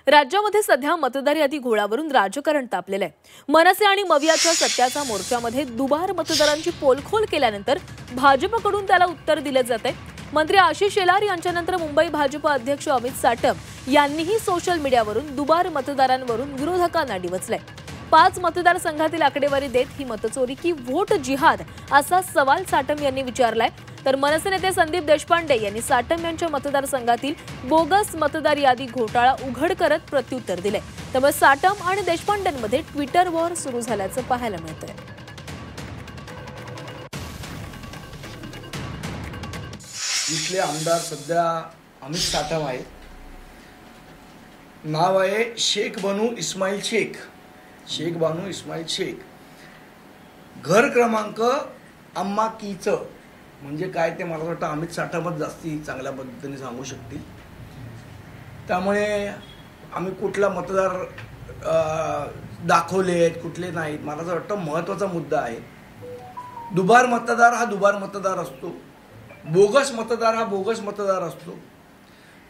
राज्यामध्ये सध्या मतदार यादी घोळावरून राजकारण तापलेलं आहे। मनसे आणि मवियाच्या सत्याचा मोर्चामध्ये दुबार मतदारांची पोलखोल केल्यानंतर भाजपकडून त्याला उत्तर दिले जाते। मंत्री आशिष शेलार यांच्यानंतर मुंबई भाजप अध्यक्ष अमित साटम यांनीही सोशल मीडियावरून दुबार मतदारांवरून विरोधकांना डिवचलंय। 5 मतदारसंघातील आकडेवारी देत ही मतचोरी की व्होट जिहाद असा सवाल साटम यांनी विचारलाय। तर मनसे नेते संदीप देशपांडे यांनी साटम यांच्या मतदारसंघातील बोगस मतदार यादी घोटाळा उघड करत प्रत्युत्तर दिले। त्यामुळे साटम आणि देशपांडेंमध्ये ट्विटर वॉर सुरू झाल्याचं पाहायला मिळतंय। इथले आमदार सध्या अमित साटम आहेत। नाव आहे शेख बानू इस्माईल शेख। घर क्रमांक अम्मा कीचं म्हणजे काय ते मला वाटतं अमित साटमच जास्ती चांगल्या पद्धतीने सांगू शकतील। त्यामुळे आम्ही कुठला मतदार दाखवलेत कुठले नाहीत मला असं वाटतं महत्त्वाचा मुद्दा आहे। दुबार मतदार हा दुबार मतदार असतो, बोगस मतदार हा बोगस मतदार असतो।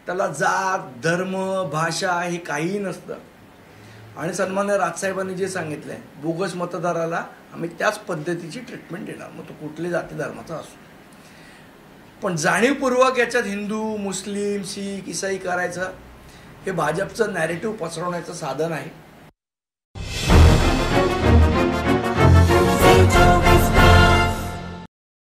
त्याला जात धर्म भाषा हे काहीही नसतं। आणि सन्मान्य राजसाहेबांनी जे सांगितलंय बोगस मतदाराला आम्ही त्याच पद्धतीची ट्रीटमेंट देणार, मग तो कुठली जाती धर्माचा असो। पण जाणीवपूर्वक याच्यात हिंदू मुस्लिम शीख ईसाई करायचं हे भाजपचं नॅरेटिव्ह पसरवण्याचं साधन आहे।